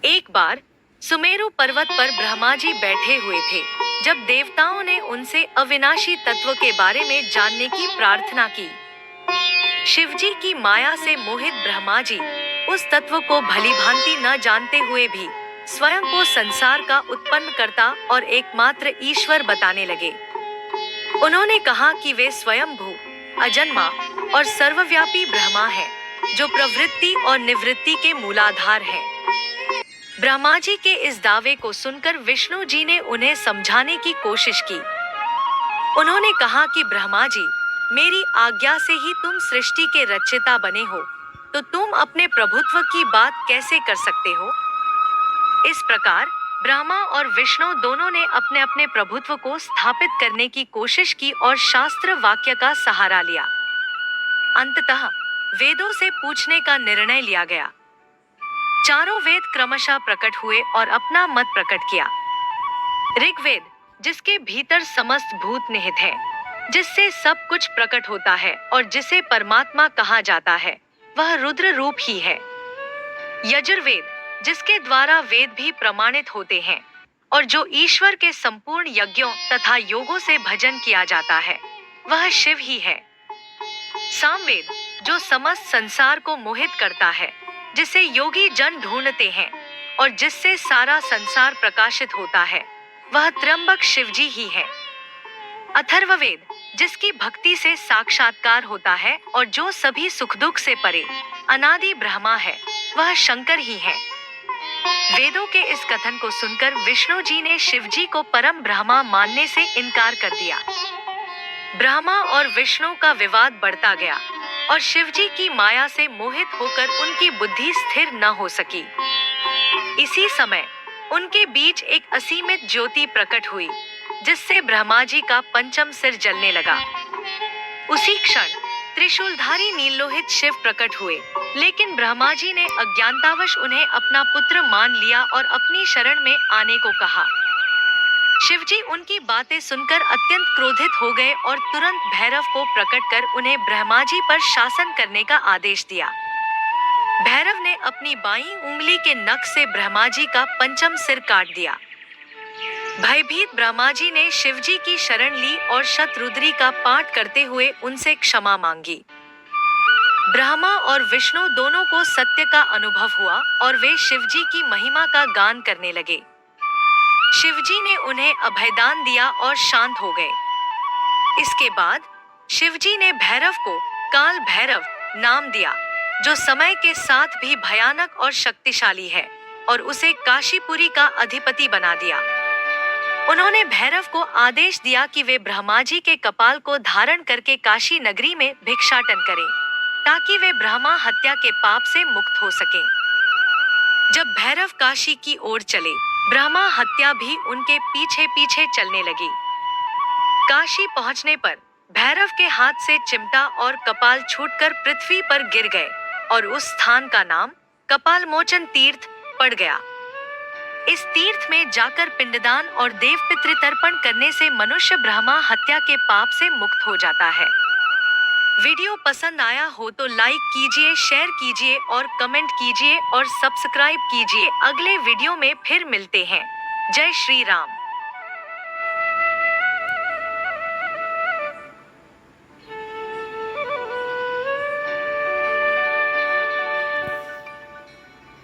एक बार सुमेरु पर्वत पर ब्रह्मा जी बैठे हुए थे, जब देवताओं ने उनसे अविनाशी तत्व के बारे में जानने की प्रार्थना की। शिवजी की माया से मोहित ब्रह्मा जी उस तत्व को भलीभांति न जानते हुए भी स्वयं को संसार का उत्पन्न करता और एकमात्र ईश्वर बताने लगे। उन्होंने कहा कि वे स्वयंभू, अजन्मा और सर्वव्यापी ब्रह्मा हैं, जो प्रवृत्ति और निवृत्ति के मूलाधार हैं। ब्रह्मा जी के इस दावे को सुनकर विष्णु जी ने उन्हें समझाने की कोशिश की। उन्होंने कहा कि ब्रह्मा जी, मेरी आज्ञा से ही तुम सृष्टि के रचयिता बने हो, तो तुम अपने प्रभुत्व की बात कैसे कर सकते हो? इस प्रकार ब्रह्मा और विष्णु दोनों ने अपने अपने प्रभुत्व को स्थापित करने की कोशिश की और शास्त्र वाक्य का सहारा लिया। अंततः वेदों से पूछने का निर्णय लिया गया। चारों वेद क्रमशः प्रकट हुए और अपना मत प्रकट किया। ऋग्वेद, जिसके भीतर समस्त भूत निहित है, जिससे सब कुछ प्रकट होता है और जिसे परमात्मा कहा जाता है, वह रुद्र रूप ही है। यजुर्वेद, जिसके द्वारा वेद भी प्रमाणित होते हैं और जो ईश्वर के संपूर्ण यज्ञों तथा योगों से भजन किया जाता है, वह शिव ही है। सामवेद, जो समस्त संसार को मोहित करता है, जिसे योगी जन ढूंढते हैं और जिससे सारा संसार प्रकाशित होता है, वह त्र्यंबक शिवजी ही है। अथर्ववेद, जिसकी भक्ति से साक्षात्कार होता है और जो सभी सुख दुख से परे अनादि ब्रह्मा है, वह शंकर ही है। वेदों के इस कथन को सुनकर विष्णु जी ने शिवजी को परम ब्रह्मा मानने से इनकार कर दिया। ब्रह्मा और विष्णु का विवाद बढ़ता गया और शिवजी की माया से मोहित होकर उनकी बुद्धि स्थिर न हो सकी। इसी समय उनके बीच एक असीमित ज्योति प्रकट हुई, जिससे ब्रह्मा जी का पंचम सिर जलने लगा। उसी क्षण त्रिशूलधारी नीललोहित शिव प्रकट हुए, लेकिन ब्रह्मा जी ने अज्ञानतावश उन्हें अपना पुत्र मान लिया और अपनी शरण में आने को कहा। शिवजी उनकी बातें सुनकर अत्यंत क्रोधित हो गए और तुरंत भैरव को प्रकट कर उन्हें ब्रह्मा जी पर शासन करने का आदेश दिया। भैरव ने अपनी बाईं उंगली के नख से ब्रह्मा जी का पंचम सिर काट दिया। भयभीत ब्रह्मा जी ने शिवजी की शरण ली और शतरुद्री का पाठ करते हुए उनसे क्षमा मांगी। ब्रह्मा और विष्णु दोनों को सत्य का अनुभव हुआ और वे शिवजी की महिमा का गान करने लगे। शिवजी ने उन्हें अभयदान दिया और शांत हो गए। इसके बाद शिवजी ने भैरव को काल भैरव नाम दिया, जो समय के साथ भी भयानक और शक्तिशाली है, और उसे काशीपुरी का अधिपति बना दिया। उन्होंने भैरव को आदेश दिया कि वे ब्रह्मा जी के कपाल को धारण करके काशी नगरी में भिक्षाटन करें, ताकि वे ब्रह्मा हत्या के पाप से मुक्त हो सकें। जब भैरव काशी की ओर चले, ब्रह्मा हत्या भी उनके पीछे पीछे चलने लगी। काशी पहुंचने पर भैरव के हाथ से चिमटा और कपाल छूटकर पृथ्वी पर गिर गए और उस स्थान का नाम कपाल मोचन तीर्थ पड़ गया। इस तीर्थ में जाकर पिंडदान और देव पितृतर्पण करने से मनुष्य ब्रह्मा हत्या के पाप से मुक्त हो जाता है। वीडियो पसंद आया हो तो लाइक कीजिए, शेयर कीजिए और कमेंट कीजिए और सब्सक्राइब कीजिए। अगले वीडियो में फिर मिलते हैं। जय श्री राम।